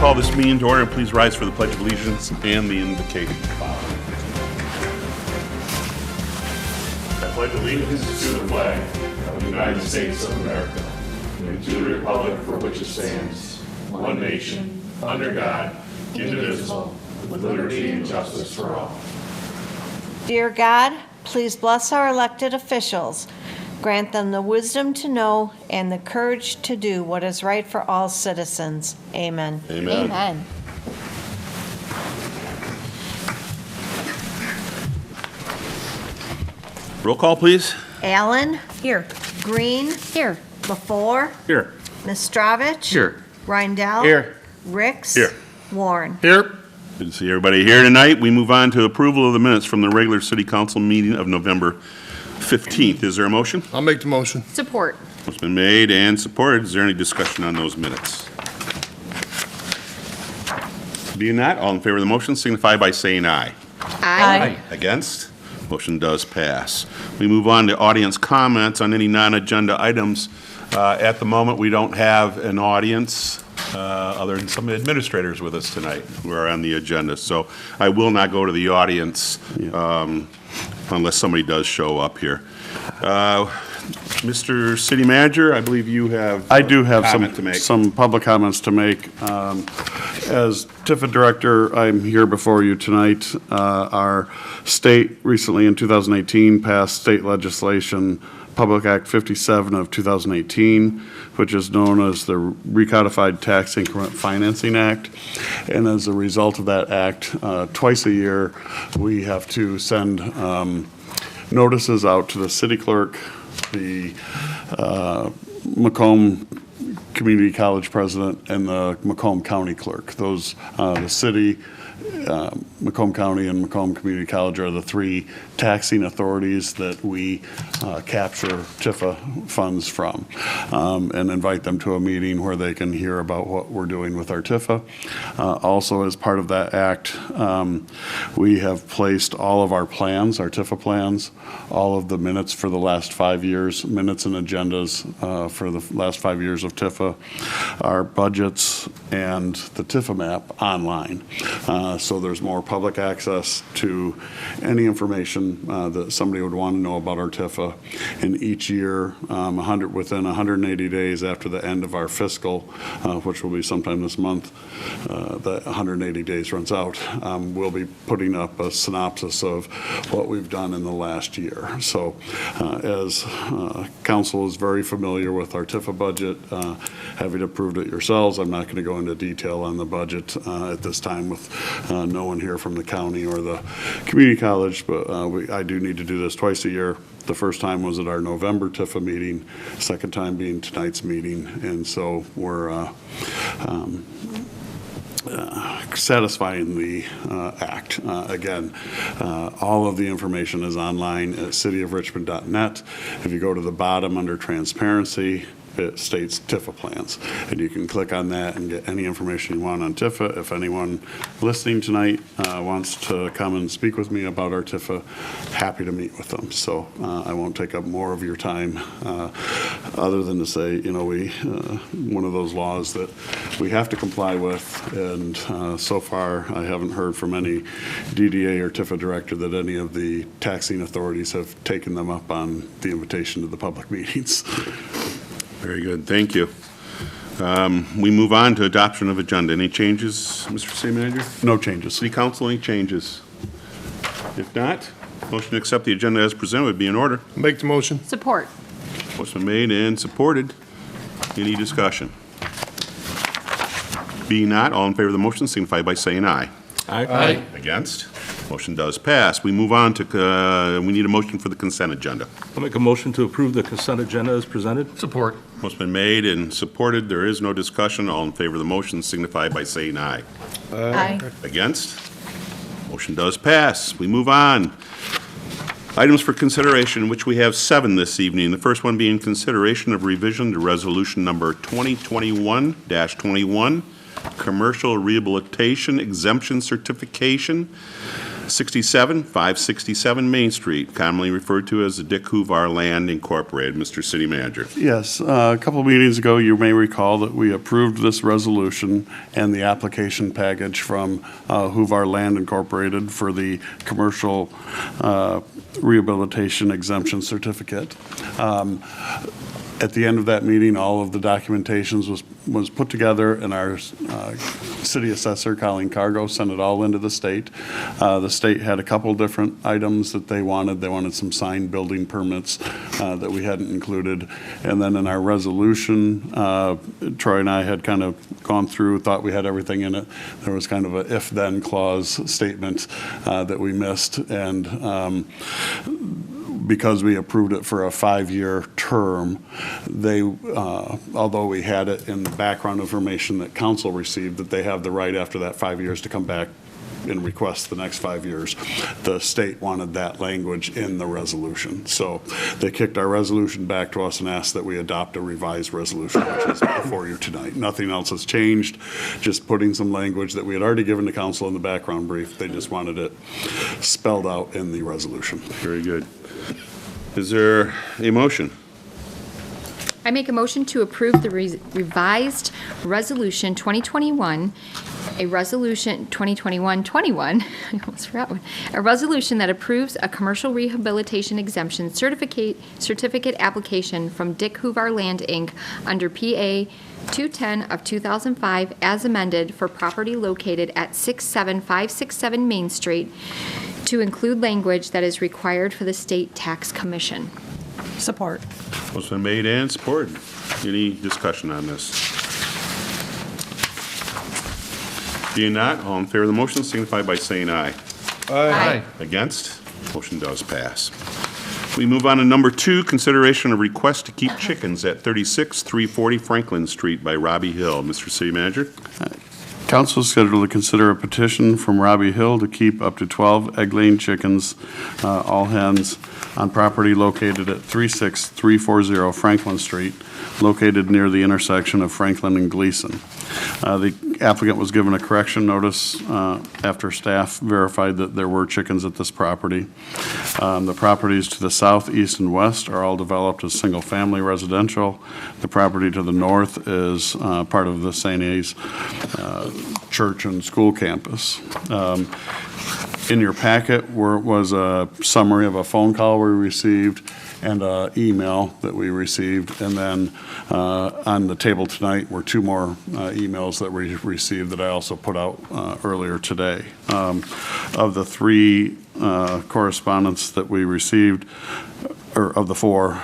call this meeting to order, and please rise for the Pledge of Allegiance and the invocation. I pledge allegiance to the flag of the United States of America and to the republic for which it stands, one nation, under God, indivisible, with liberty and justice for all. Dear God, please bless our elected officials. Grant them the wisdom to know and the courage to do what is right for all citizens. Amen. Amen. Amen. Roll call, please. Allen? Here. Green? Here. LaFour? Here. Mistrovich? Here. Reindel? Here. Ricks? Here. Warren? Here. Good to see everybody here tonight. We move on to approval of the minutes from the regular city council meeting of November 15th. Is there a motion? I'll make the motion. Support. It's been made and supported. Is there any discussion on those minutes? Being not, all in favor of the motion signify by saying aye. Aye. Against? Motion does pass. We move on to audience comments on any non-agenda items. At the moment, we don't have an audience other than some administrators with us tonight who are on the agenda. So I will not go to the audience unless somebody does show up here. Mr. City Manager, I believe you have I do have comment to make. some public comments to make. As TIFA Director, I'm here before you tonight. Our state recently in 2018 passed state legislation, Public Act 57 of 2018, which is known as the Recodified Tax Increment Financing Act. And as a result of that act, twice a year, we have to send notices out to the city clerk, the Macomb Community College president, and the Macomb County clerk. Those, the city, Macomb County, and Macomb Community College are the three taxing authorities that we capture TIFA funds from, and invite them to a meeting where they can hear about what we're doing with our TIFA. Also, as part of that act, we have placed all of our plans, our TIFA plans, all of the minutes for the last 5 years, minutes and agendas for the last 5 years of TIFA, our budgets, and the TIFA map online. So there's more public access to any information that somebody would want to know about our TIFA. And each year, within 180 days after the end of our fiscal, which will be sometime this month, the 180 days runs out, we'll be putting up a synopsis of what we've done in the last year. So as council is very familiar with our TIFA budget, having approved it yourselves, I'm not going to go into detail on the budget at this time with no one here from the county or the community college, but I do need to do this twice a year. The first time was at our November TIFA meeting, second time being tonight's meeting, and so we're satisfying the act. Again, all of the information is online at cityofrichmond.net. If you go to the bottom under transparency, it states TIFA plans, and you can click on that and get any information you want on TIFA. If anyone listening tonight wants to come and speak with me about our TIFA, happy to meet with them. So I won't take up more of your time other than to say, you know, one of those laws that we have to comply with, and so far I haven't heard from any DDA or TIFA director that any of the taxing authorities have taken them up on the invitation to the public meetings. Very good, thank you. We move on to adoption of agenda. Any changes, Mr. City Manager? No changes. City Council, any changes? If not, motion to accept the agenda as presented would be in order. Make the motion. Support. Motion made and supported. Any discussion? Being not, all in favor of the motion signify by saying aye. Aye. Against? Motion does pass. We move on to, we need a motion for the consent agenda. I'll make a motion to approve the consent agenda as presented. Support. Motion been made and supported. There is no discussion. All in favor of the motion signify by saying aye. Aye. Against? Motion does pass. We move on. Items for consideration, which we have 7 this evening. The first one being consideration of revision to resolution number 2021-21, commercial rehabilitation exemption certification. 567 Main Street, commonly referred to as the Dick Huvar Land Incorporated. Mr. City Manager. Yes, a couple of meetings ago, you may recall that we approved this resolution and the application package from Huvar Land Incorporated for the commercial rehabilitation exemption certificate. At the end of that meeting, all of the documentations was put together, and our city assessor, Colleen Cargo, sent it all into the state. The state had a couple different items that they wanted. They wanted some signed building permits that we hadn't included. And then in our resolution, Troy and I had kind of gone through, thought we had everything in it. There was kind of a if-then clause statement that we missed. And because we approved it for a 5-year term, they, although we had it in the background information that council received, that they have the right after that 5 years to come back and request the next 5 years. The state wanted that language in the resolution. So they kicked our resolution back to us and asked that we adopt a revised resolution, which is before you tonight. Nothing else has changed, just putting some language that we had already given to council in the background brief. They just wanted it spelled out in the resolution. Very good. Is there a motion? I make a motion to approve the revised Resolution 2021, a Resolution 2021-21, I almost forgot one, a resolution that approves a commercial rehabilitation exemption certificate application from Dick Huvar Land, Inc. under PA 210 of 2005 as amended for property located at 67567 Main Street to include language that is required for the state tax commission. Support. Motion been made and supported. Any discussion on this? Being not, all in favor of the motion signify by saying aye. Aye. Against? Motion does pass. We move on to number 2, consideration of request to keep chickens at 36340 Franklin Street by Robbie Hill. Mr. City Manager? Council is scheduled to consider a petition from Robbie Hill to keep up to 12 egg-laying chickens, all hens, on property located at 36340 Franklin Street, located near the intersection of Franklin and Gleason. The applicant was given a correction notice after staff verified that there were chickens at this property. The properties to the south, east, and west are all developed as single-family residential. The property to the north is part of the St. A's church and school campus. In your packet was a summary of a phone call we received and an email that we received. And then on the table tonight were 2 more emails that we received that I also put out earlier today. Of the 3 correspondence that we received, or of the 4,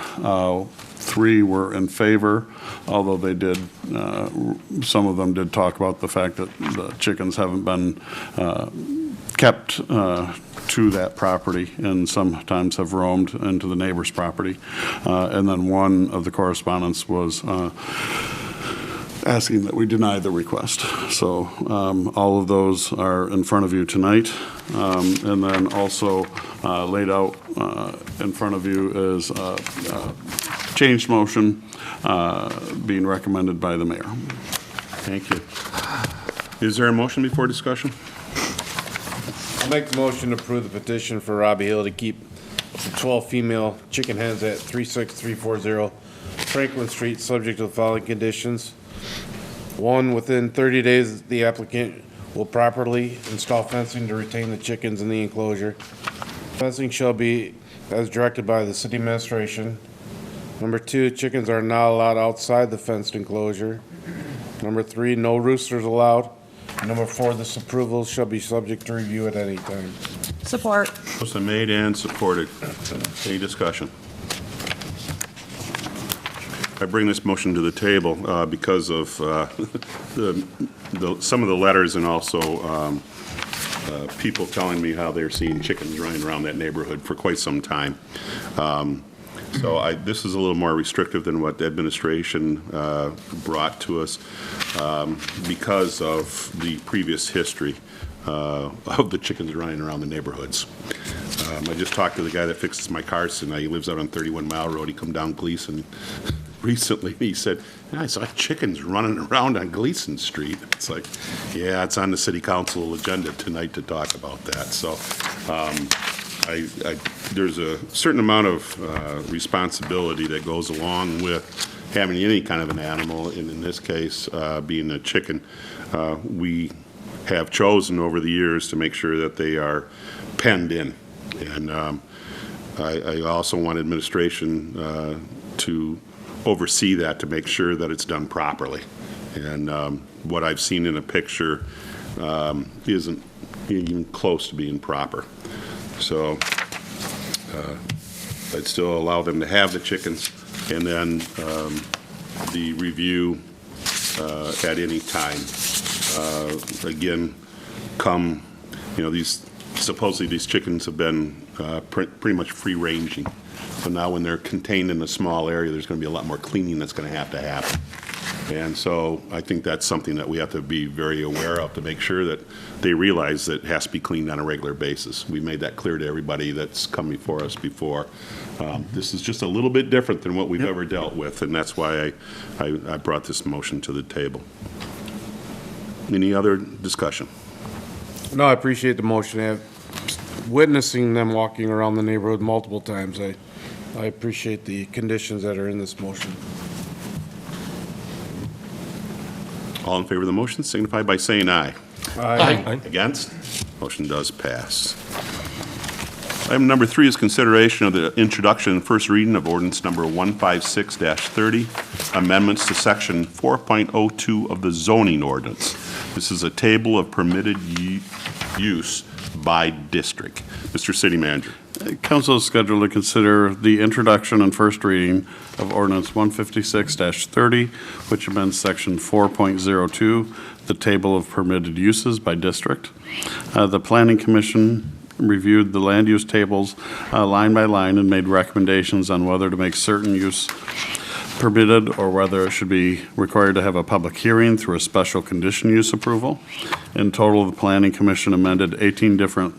3 were in favor, although they did, some of them did talk about the fact that the chickens haven't been kept to that property and sometimes have roamed into the neighbor's property. And then one of the correspondents was asking that we deny the request. So all of those are in front of you tonight. And then also laid out in front of you is a changed motion being recommended by the mayor. Thank you. Is there a motion before discussion? I'll make the motion to approve the petition for Robbie Hill to keep the 12 female chicken hens at 36340 Franklin Street, subject to the following conditions. 1, within 30 days, the applicant will properly install fencing to retain the chickens in the enclosure. Fencing shall be as directed by the city administration. Number 2, chickens are not allowed outside the fenced enclosure. Number 3, no roosters allowed. Number 4, this approval shall be subject to review at any time. Support. Motion made and supported. Any discussion? I bring this motion to the table because of some of the letters and also people telling me how they're seeing chickens running around that neighborhood for quite some time. So this is a little more restrictive than what the administration brought to us because of the previous history of the chickens running around the neighborhoods. I just talked to the guy that fixes my cars tonight. He lives out on 31 Mile Road. He come down Gleason recently. He said, I saw chickens running around on Gleason Street. It's like, yeah, it's on the city council agenda tonight to talk about that. So There's a certain amount of responsibility that goes along with having any kind of an animal, and in this case, being a chicken. We have chosen over the years to make sure that they are penned in. And I also want administration to oversee that, to make sure that it's done properly. And what I've seen in a picture isn't even close to being proper. So I'd still allow them to have the chickens, and then the review at any time. Again, come, supposedly these chickens have been pretty much free-ranging. So now when they're contained in a small area, there's going to be a lot more cleaning that's going to happen. And so I think that's something that we have to be very aware of, to make sure that they realize that it has to be cleaned on a regular basis. We made that clear to everybody that's come before us before. This is just a little bit different than what we've ever dealt with, and that's why I brought this motion to the table. Any other discussion? No, I appreciate the motion. Witnessing them walking around the neighborhood multiple times, I appreciate the conditions that are in this motion. All in favor of the motion signify by saying aye. Aye. Against? Motion does pass. Item number 3 is consideration of the introduction and first reading of ordinance number 156-30, amendments to section 4.02 of the zoning ordinance. This is a table of permitted use by district. Mr. City Manager. Council is scheduled to consider the introduction and first reading of ordinance 156-30, which amends section 4.02, the table of permitted uses by district. The Planning Commission reviewed the land use tables line by line and made recommendations on whether to make certain use permitted or whether it should be required to have a public hearing through a special condition use approval. In total, the Planning Commission amended 18 different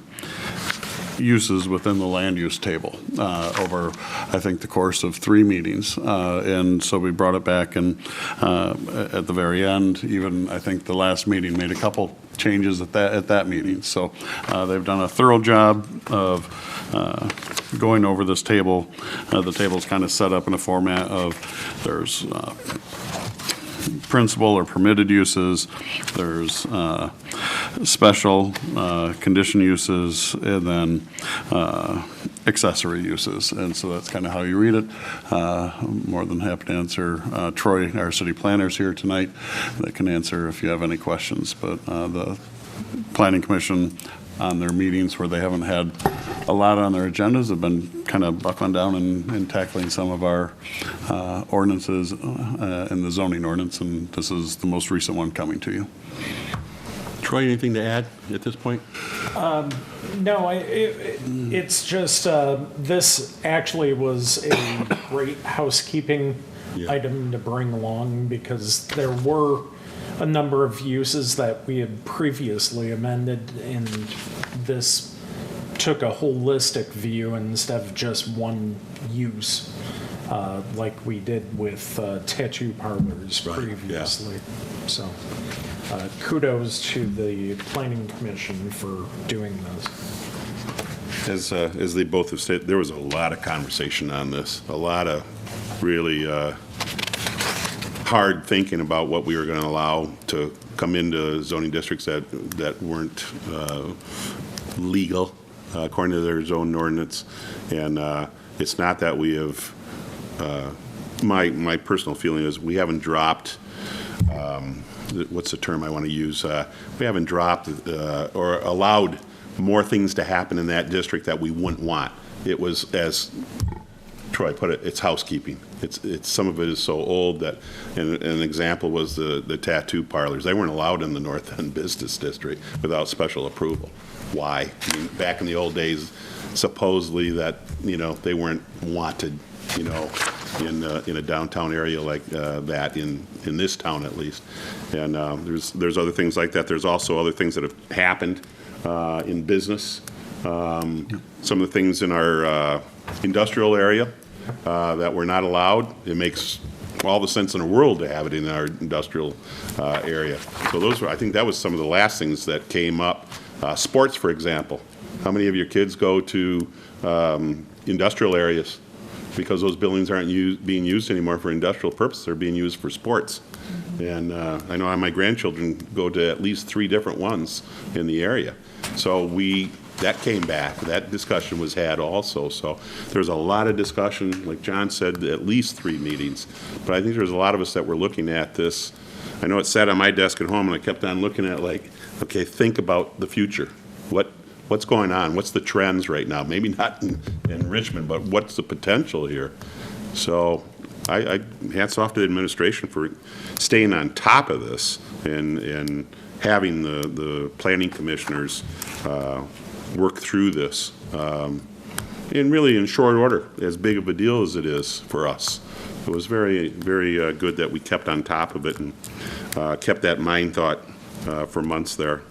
uses within the land use table over, I think, the course of 3 meetings. And so we brought it back, and at the very end, even I think the last meeting made a couple changes at that meeting. So they've done a thorough job of going over this table. The table's kind of set up in a format of there's principal or permitted uses, there's special condition uses, and then accessory uses. And so that's kind of how you read it. I'm more than happy to answer. Troy, our city planner, is here tonight that can answer if you have any questions. But the Planning Commission, on their meetings where they haven't had a lot on their agendas, have been kind of buckling down and tackling some of our ordinances in the zoning ordinance, and this is the most recent one coming to you. Troy, anything to add at this point? No, it's just, this actually was a great housekeeping item to bring along, because there were a number of uses that we had previously amended, and this took a holistic view instead of just one use, like we did with tattoo parlors previously. So kudos to the Planning Commission for doing this. As they both have said, there was a lot of conversation on this, a lot of really hard thinking about what we were going to allow to come into zoning districts that weren't legal according to their zoning ordinance. And it's not that we have, my personal feeling is we haven't dropped, what's the term I want to use? We haven't dropped or allowed more things to happen in that district that we wouldn't want. It was, as Troy put it, it's housekeeping. It's some of it is so old that, and an example was the tattoo parlors. They weren't allowed in the North End Business District without special approval. Why? I mean, back in the old days, supposedly that, they weren't wanted, in a downtown area like that, in this town at least. And there's other things like that. There's also other things that have happened in business. Some of the things in our industrial area that were not allowed. It makes all the sense in the world to have it in our industrial area. So those were, I think that was some of the last things that came up. Sports, for example. How many of your kids go to industrial areas? Because those buildings aren't being used anymore for industrial purposes, they're being used for sports. And I know my grandchildren go to at least 3 different ones in the area. So that came back, that discussion was had also. So there's a lot of discussion, like John said, at least 3 meetings. But I think there's a lot of us that were looking at this. I know it sat on my desk at home and I kept on looking at like, okay, think about the future. What's going on? What's the trends right now? Maybe not in Richmond, but what's the potential here? So I hats off to the administration for staying on top of this and having the planning commissioners work through this and really in short order, as big of a deal as it is for us. It was very, very good that we kept on top of it and kept that mind thought for months there.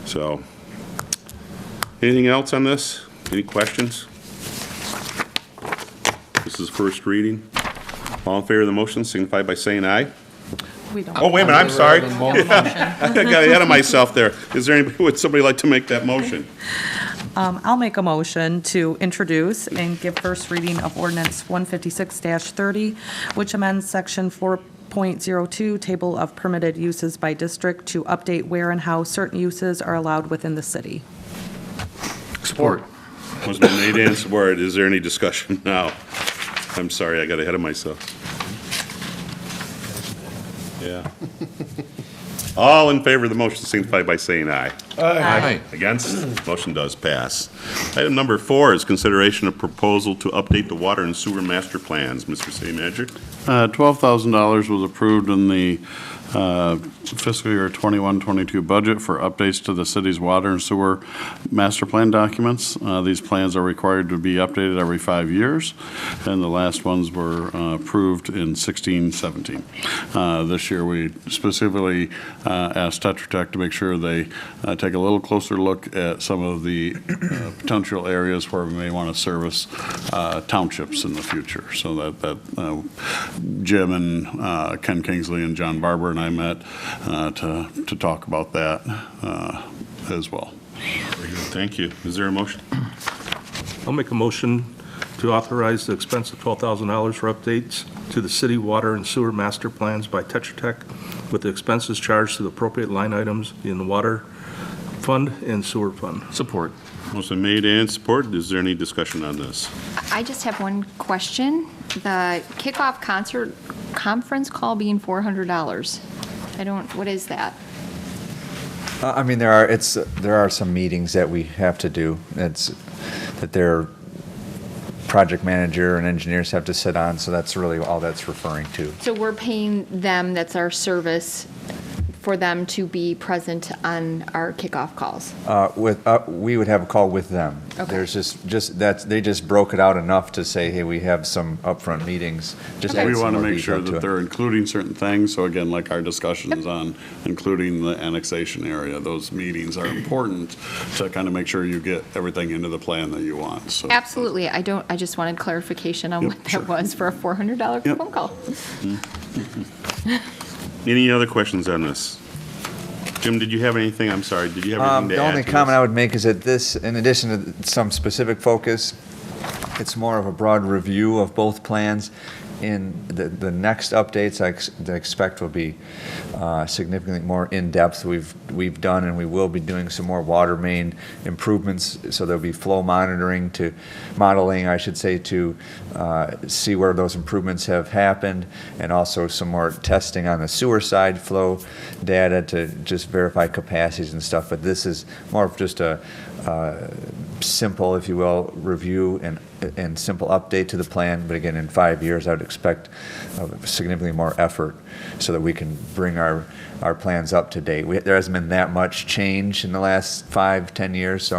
So, anything else on this? Any questions? This is first reading. All in favor of the motion, signify by saying aye. We don't. Oh, wait a minute, I'm sorry. We have a motion. I got ahead of myself there. Is there anybody, would somebody like to make that motion? I'll make a motion to introduce and give first reading of ordinance 156-30, which amends section 4.02, table of permitted uses by district, to update where and how certain uses are allowed within the city. Support. Was been made and supported. Is there any discussion now? I'm sorry, I got ahead of myself. Yeah. All in favor of the motion signify by saying aye. Aye. Against? Motion does pass. Item number 4 is consideration of proposal to update the water and sewer master plans. Mr. City Manager? $12,000 was approved in the fiscal year 21-22 budget for updates to the city's water and sewer master plan documents. These plans are required to be updated every 5 years, and the last ones were approved in 16-17. This year, we specifically asked Tetra Tech to make sure they take a little closer look at some of the potential areas where we may want to service townships in the future. So that Jim and Ken Kingsley and John Barber and I met to talk about that as well. Very good. Thank you. Is there a motion? I'll make a motion to authorize the expense of $12,000 for updates to the city water and sewer master plans by Tetra Tech, with the expenses charged to the appropriate line items in the water fund and sewer fund. Support. Motion made and supported. Is there any discussion on this? I just have one question. The kickoff conference call being $400. What is that? I mean, there are some meetings that we have to do. That their project manager and engineers have to sit on, so that's really all that's referring to. So we're paying them, that's our service, for them to be present on our kickoff calls? We would have a call with them. Okay. There's just they just broke it out enough to say, hey, we have some upfront meetings. Just add We some want to more make sure detail to that it. they're including certain things. So again, like our discussions on including the annexation area, those meetings are important to kind of make sure you get everything into the plan that you want. So Absolutely. I just wanted clarification on what that was for a $400 phone call. Any other questions on this? Jim, did you have anything? I'm sorry, did you have anything to add? The only to comment this? I would make is that this, in addition to some specific focus, it's more of a broad review of both plans. In the next updates, I expect will be significantly more in-depth. We've done and we will be doing some more water main improvements, so there'll be flow modeling, I should say, to see where those improvements have happened, and also some more testing on the sewer side, flow data to just verify capacities and stuff. But this is more of just a simple, if you will, review and simple update to the plan. But again, in 5 years, I would expect significantly more effort so that we can bring our plans up to date. There hasn't been that much change in the last 5-10 years,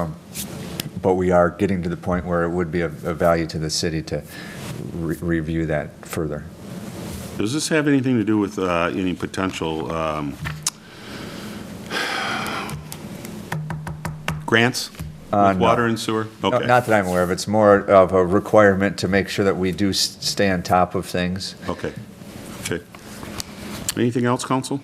but we are getting to the point where it would be of value to the city to review that further. Does this have anything to do with any potential grants? With water and sewer? Okay. Not that I'm aware of. It's more of a requirement to make sure that we do stay on top of things. Okay. Okay. Anything else, council?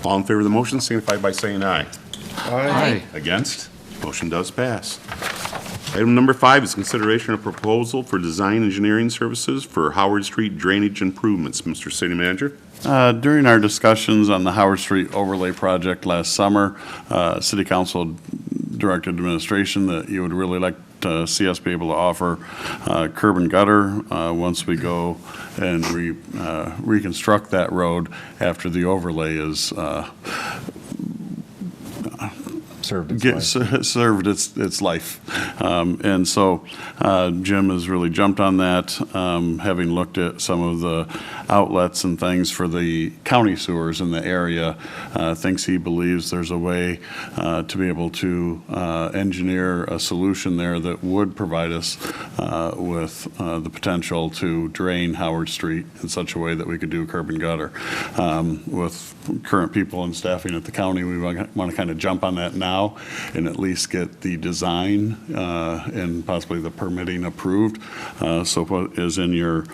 All in favor of the motion signify by saying aye. Aye. Against? Motion does pass. Item number 5 is consideration of proposal for design engineering services for Howard Street drainage improvements. Mr. City Manager? During our discussions on the Howard Street overlay project last summer, City Council directed administration that you would really like to see us be able to offer curb and gutter once we go and reconstruct that road after the overlay is served its life. And so Jim has really jumped on that, having looked at some of the outlets and things for the county sewers in the area, thinks he believes there's a way to be able to engineer a solution there that would provide us with the potential to drain Howard Street in such a way that we could do curb and gutter. With current people and staffing at the county, we want to kind of jump on that now and at least get the design and possibly the permitting approved. So what is in your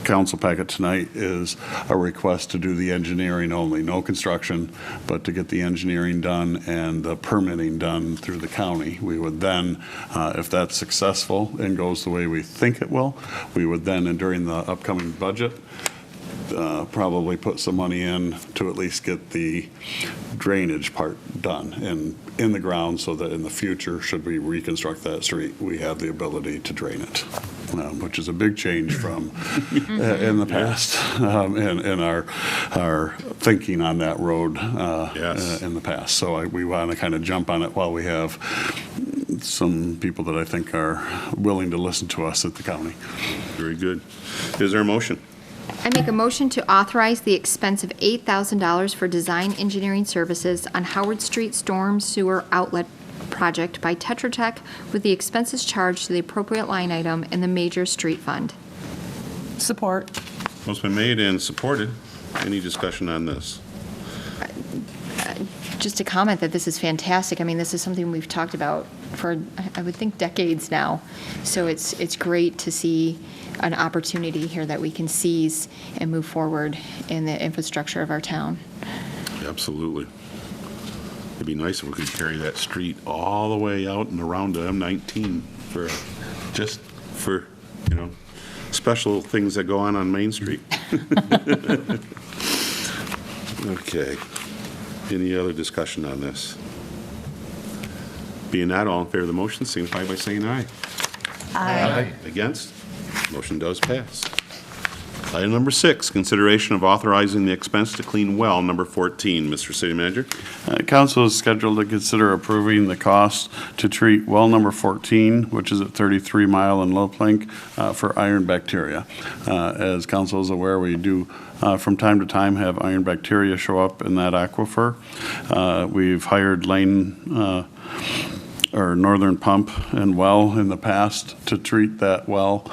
council packet tonight is a request to do the engineering only, no construction, but to get the engineering done and the permitting done through the county. We would then, if that's successful and goes the way we think it will, we would then, and during the upcoming budget, probably put some money in to at least get the drainage part done and in the ground so that in the future, should we reconstruct that street, we have the ability to drain it, which is a big change from in the past and our thinking on that road in the past. So we want to kind of jump on it while we have some people that I think are willing to listen to us at the county. Very good. Is there a motion? I make a motion to authorize the expense of $8,000 for design engineering services on Howard Street Storm Sewer Outlet Project by Tetra Tech with the expenses charged to the appropriate line item in the Major Street Fund. Support. Motion's been made and supported. Any discussion on this? Just to comment that this is fantastic. I mean, this is something we've talked about for, I would think, decades now. So it's great to see an opportunity here that we can seize and move forward in the infrastructure of our town. Absolutely. It'd be nice if we could carry that street all the way out and around to M19 for special things that go on Main Street. Okay. Any other discussion on this? Being not all in favor of the motion, signify by saying aye. Aye. Against? Motion does pass. Item number 6, consideration of authorizing the expense to clean well number 14. Mr. City Manager? Council is scheduled to consider approving the cost to treat well number 14, which is at 33 Mile and Low Plank, for iron bacteria. As council is aware, we do from time to time have iron bacteria show up in that aquifer. We've hired Lane or Northern Pump and Well in the past to treat that well.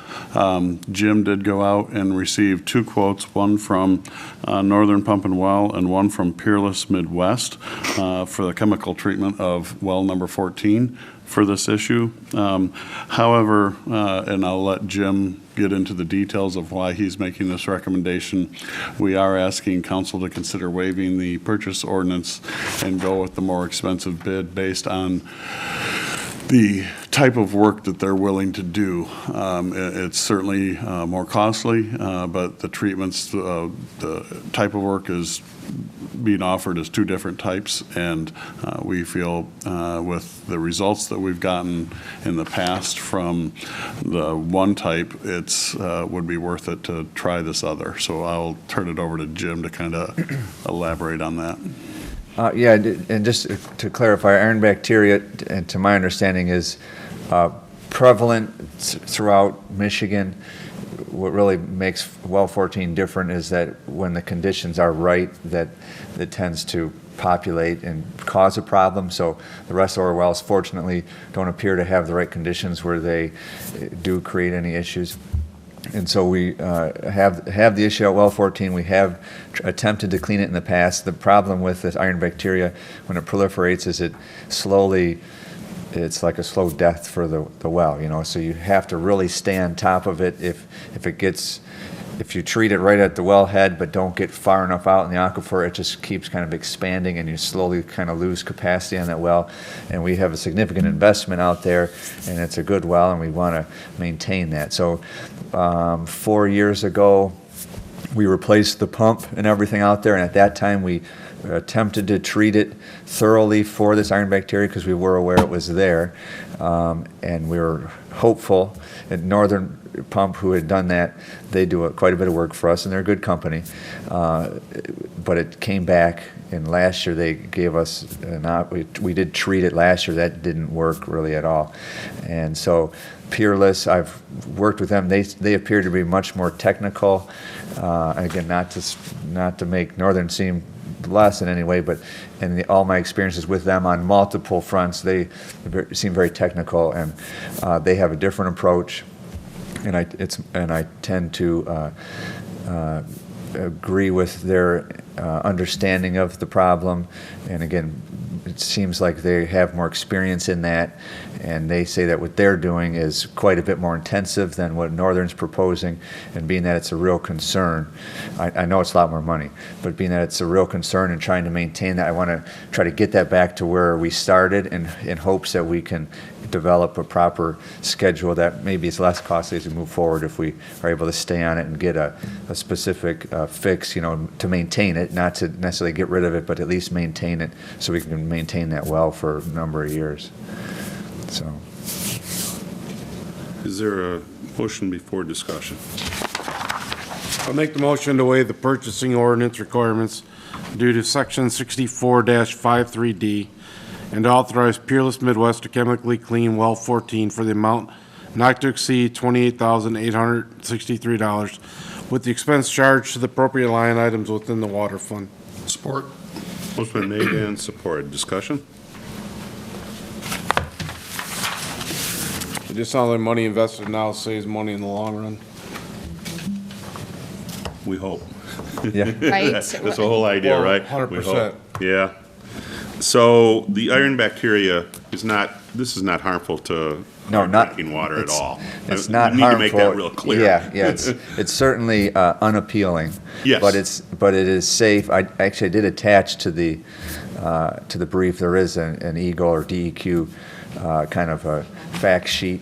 Jim did go out and receive 2 quotes, one from Northern Pump and Well and one from Peerless Midwest for the chemical treatment of well number 14 for this issue. However, and I'll let Jim get into the details of why he's making this recommendation, we are asking council to consider waiving the purchase ordinance and go with the more expensive bid based on the type of work that they're willing to do. It's certainly more costly, but the treatments, the type of work is being offered as 2 different types, and we feel with the results that we've gotten in the past from the one type, it's would be worth it to try this other. So I'll turn it over to Jim to kind of elaborate on that. Yeah, and just to clarify, iron bacteria, and to my understanding, is prevalent throughout Michigan. What really makes well 14 different is that when the conditions are right, that it tends to populate and cause a problem. So the rest of our wells, fortunately, don't appear to have the right conditions where they do create any issues. And so we have the issue at well 14. We have attempted to clean it in the past. The problem with this iron bacteria, when it proliferates, is it's like a slow death for the well, so you have to really stay on top of it. If it gets if you treat it right at the wellhead but don't get far enough out in the aquifer, it just keeps kind of expanding and you slowly kind of lose capacity on that well. And we have a significant investment out there, and it's a good well, and we want to maintain that. So 4 years ago, we replaced the pump and everything out there, and at that time we attempted to treat it thoroughly for this iron bacteria because we were aware it was there, and we were hopeful. And Northern Pump, who had done that, they do quite a bit of work for us, and they're a good company. But it came back, and last year they gave us we did treat it last year. That didn't work really at all, and so Peerless, I've worked with them. They appear to be much more technical. Again, not to make Northern seem less in any way, but in all my experiences with them on multiple fronts, they seem very technical, and they have a different approach. And I tend to agree with their understanding of the problem. And again, it seems like they have more experience in that, and they say that what they're doing is quite a bit more intensive than what Northern's proposing, and being that it's a real concern. I know it's a lot more money, but being that it's a real concern and trying to maintain that, I want to try to get that back to where we started, in hopes that we can develop a proper schedule that maybe is less costly as we move forward if we are able to stay on it and get a specific fix, to maintain it, not to necessarily get rid of it, but at least maintain it so we can maintain that well for a number of years. So, Is there a motion before discussion? I'll make the motion to waive the purchasing ordinance requirements due to section 64-53D and authorize Peerless Midwest to chemically clean well 14 for the amount not to exceed $28,863 with the expense charged to the appropriate line items within the water fund. Support. Motion been made and supported. Discussion? It just sounds like money invested now saves money in the long run. We hope. yeah. Right? That's the whole idea, Well, right? 100%. We hope. Yeah. So the iron bacteria is not harmful to No, not drinking water at all. It's not We harmful. need to make that real clear. Yeah, it's certainly unappealing. Yes. But it is safe. I actually did attach to the brief. There is an EGLE or DEQ kind of a fact sheet.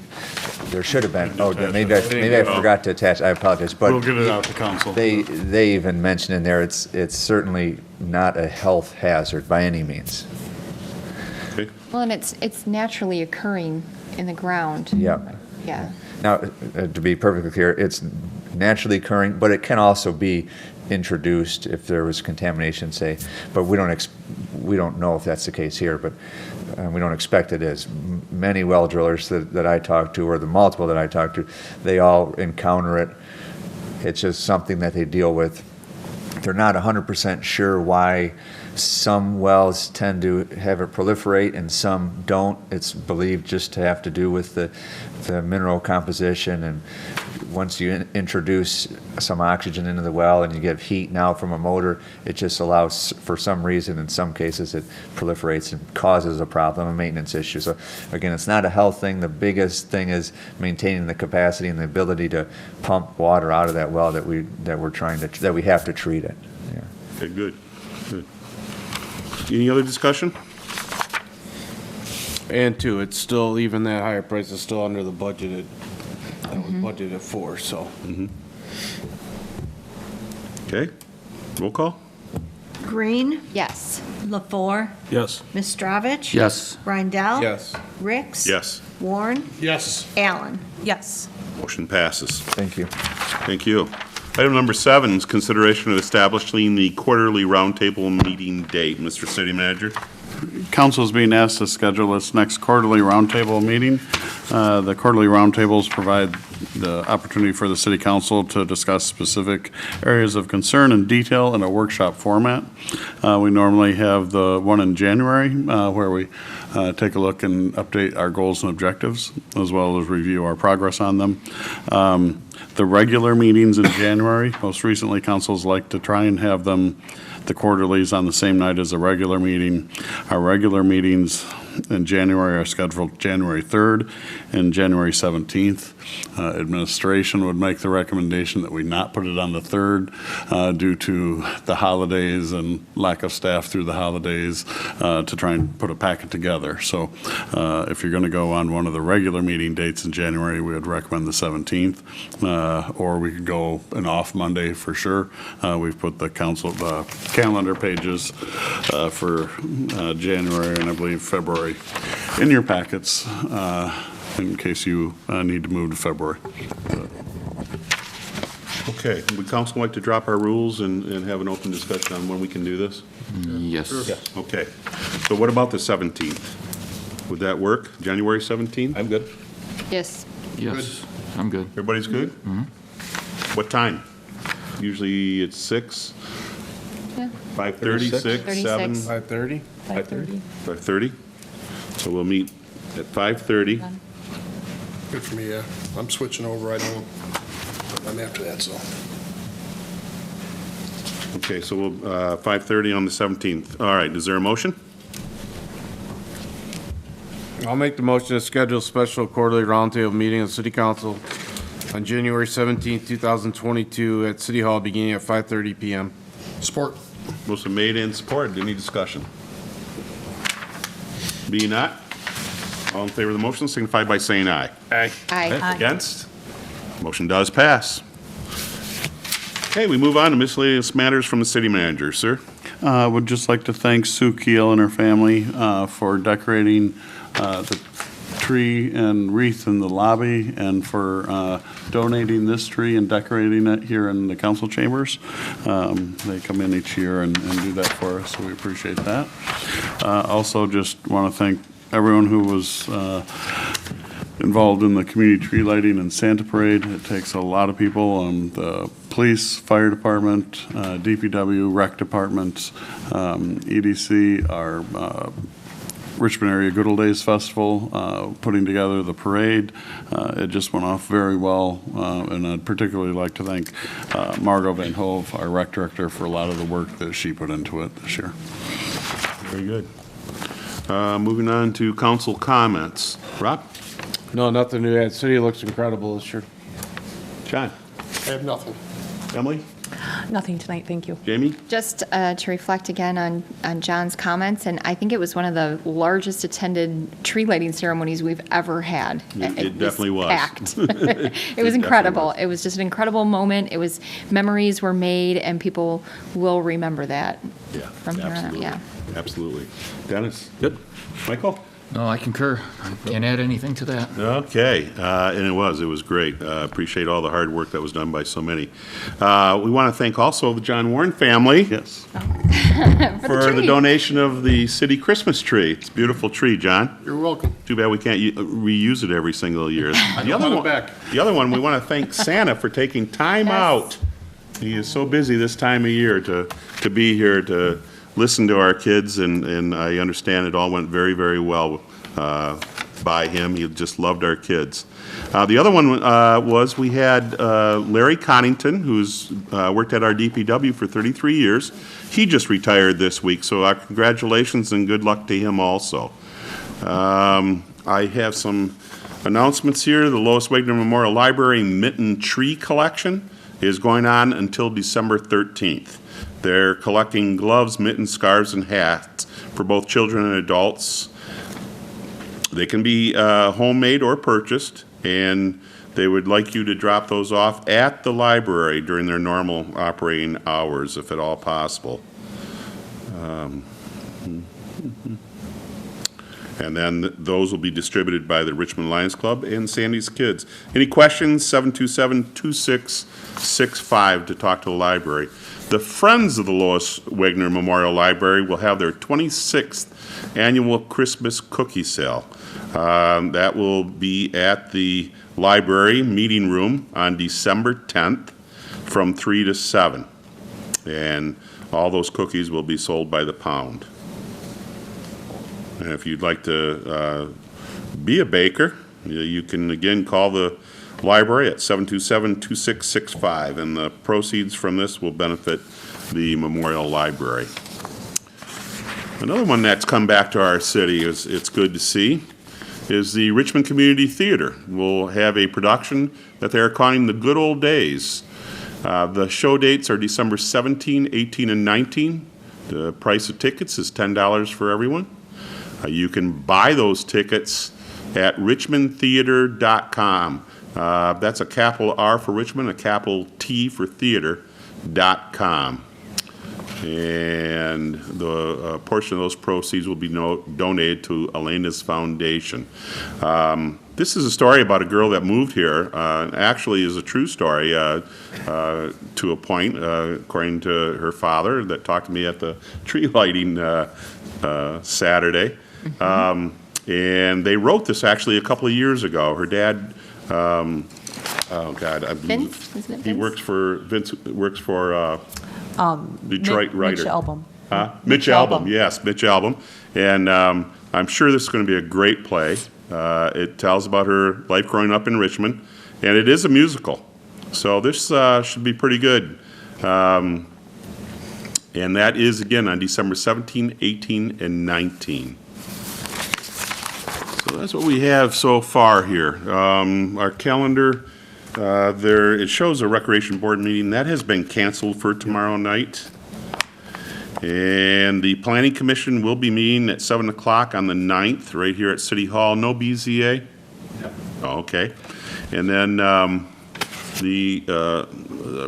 There should have been. Oh, maybe I forgot to attach. I apologize. But We'll get it out to council. They even mentioned in there it's certainly not a health hazard by any means. Okay. Well, and it's naturally occurring in the ground. Yeah. Yeah. Now, to be perfectly clear, it's naturally occurring, but it can also be introduced if there was contamination, say. But we don't know if that's the case here, but we don't expect it is. Many well drillers that I talk to, or the multiple that I talk to, they all encounter it. It's just something that they deal with. They're not 100% sure why some wells tend to have it proliferate and some don't. It's believed just to have to do with the mineral composition, and once you introduce some oxygen into the well and you get heat now from a motor, it just allows, for some reason, in some cases, it proliferates and causes a problem, a maintenance issue. So again, it's not a health thing. The biggest thing is maintaining the capacity and the ability to pump water out of that well that we have to treat it. Yeah. Okay, good. Any other discussion? And two, it's still, even that higher price is still under the budgeted, that was budgeted for, so. Okay. Roll call? Green, Yes. LaFour, Yes. Mistravich. Yes. Rindell. Yes. Ricks. Yes. Warren. Yes. Allen. Yes. Motion passes. Thank you. Thank you. Item number 7 is consideration of establishing the quarterly roundtable meeting date. Mr. City Manager? Council is being asked to schedule its next quarterly roundtable meeting. The quarterly roundtables provide the opportunity for the city council to discuss specific areas of concern in detail in a workshop format. We normally have the one in January where we take a look and update our goals and objectives, as well as review our progress on them. The regular meetings in January, most recently, councils like to try and have them, the quarterlies, on the same night as a regular meeting. Our regular meetings in January are scheduled January 3rd and January 17th. Administration would make the recommendation that we not put it on the 3rd due to the holidays and lack of staff through the holidays to try and put a packet together. So if you're going to go on one of the regular meeting dates in January, we would recommend the 17th, or we could go an off Monday for sure. We've put the calendar pages for January and I believe February in your packets in case you need to move to February. Okay, would council like to drop our rules and have an open discussion on when we can do this? Yes. Okay, so what about the 17th? Would that work, January 17th? I'm good. Yes. Yes, I'm good. Everybody's good? What time? Usually it's 6, Yeah. 5:30, 6, 7? 36. 5:30? 5:30. 5:30? So we'll meet at 5:30. Good for me, yeah. I'm switching over, I'm after that, so. Okay, so we'll, 5:30 on the 17th. All right, is there a motion? I'll make the motion to schedule a special quarterly roundtable meeting of the City Council on January 17th, 2022 at City Hall beginning at 5:30 PM. Support. Motion made and supported. Any discussion? Being not, all in favor of the motion signify by saying aye. Aye. Aye. Against? Motion does pass. Okay, we move on to miscellaneous matters from the city manager. Sir? Would just like to thank Sue Keel and her family for decorating the tree and wreath in the lobby and for donating this tree and decorating it here in the council chambers. They come in each year and do that for us, so we appreciate that. Also, just want to thank everyone who was involved in the community tree lighting and Santa Parade. It takes a lot of people, the police, fire department, DPW, rec department, EDC, our Richmond Area Good Old Days Festival, putting together the parade. It just went off very well, and I'd particularly like to thank Margot Van Hove, our rec director, for a lot of the work that she put into it this year. Very good. Moving on to council comments. Rob? No, nothing to add. City looks incredible this year. John? I have nothing. Emily? Nothing tonight, thank you. Jamie? Just to reflect again on John's comments, and I think it was one of the largest attended tree lighting ceremonies we've ever had. It definitely was. Packed. It was incredible. It was just an incredible moment. It was, memories were made, and people will remember that Yeah, from here on out. absolutely. Yeah. Absolutely. Dennis? Good. Michael? No, I concur. I can't add anything to that. Okay, and it was great. Appreciate all the hard work that was done by so many. We want to thank also the John Warren family. Yes. For the donation of the city Christmas tree. It's a beautiful tree, John. You're welcome. Too bad we can't reuse it every single year. The want it back. The other one, we want to thank Santa for taking time out. He is so busy this time of year to be here to listen to our kids, and I understand it all went very, very well by him. He just loved our kids. The other one was we had Larry Connington, who's worked at our DPW for 33 years. He just retired this week, so our congratulations and good luck to him also. I have some announcements here. The Lois Wagner Memorial Library Mitten Tree Collection is going on until December 13th. They're collecting gloves, mittens, scarves, and hats for both children and adults. They can be homemade or purchased, and they would like you to drop those off at the library during their normal operating hours, if at all possible. And then those will be distributed by the Richmond Lions Club and Sandy's Kids. Any questions? 727-2665 to talk to the library. The Friends of the Lois Wagner Memorial Library will have their 26th annual Christmas cookie sale. That will be at the library meeting room on December 10th from 3 to 7. And all those cookies will be sold by the pound. And if you'd like to be a baker, you can again call the library at 727-2665, and the proceeds from this will benefit the Memorial Library. Another one that's come back to our city, it's good to see, is the Richmond Community Theater. We'll have a production that they're calling The Good Old Days. The show dates are December 17, 18, and 19. The price of tickets is $10 for everyone. You can buy those tickets at richmondtheater.com. That's a capital R for Richmond, a capital T for theater.com. And the portion of those proceeds will be donated to Elena's Foundation. This is a story about a girl that moved here. Actually is a true story to a point, according to her father that talked to me at the tree lighting Saturday. And they wrote this actually a couple of years ago. Her dad, oh God, Vince? Isn't it he Vince? works for Detroit writer. Mitch Albom. Mitch Albom, yes, Mitch Albom. And I'm sure this is going to be a great play. It tells about her life growing up in Richmond, and it is a musical. So this should be pretty good. And that is, again, on December 17, 18, and 19. So that's what we have so far here. Our calendar, it shows a Recreation Board meeting. That has been canceled for tomorrow night. And the Planning Commission will be meeting at 7 o'clock on the 9th, right here at City Hall. No BZA? Oh, okay. And then the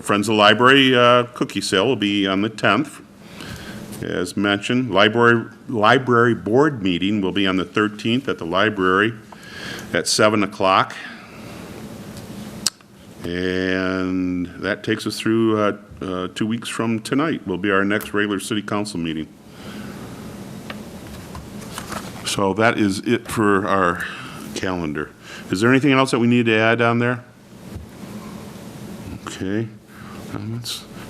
Friends of the Library cookie sale will be on the 10th. As mentioned, Library Board meeting will be on the 13th at the library at 7 o'clock. And that takes us through 2 weeks from tonight will be our next regular city council meeting. So that is it for our calendar. Is there anything else that we need to add on there? Okay.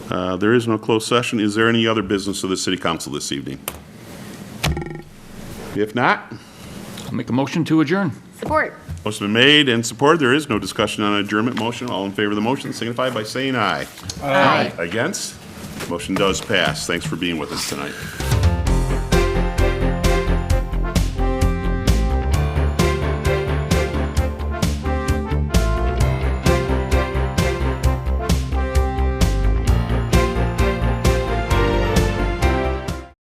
There is no closed session. Is there any other business of the city council this evening? If not, I'll make a motion to adjourn. Support. motion been made and supported. There is no discussion on adjournment motion. All in favor of the motion signify by saying aye. Aye. Against? Motion does pass. Thanks for being with us tonight.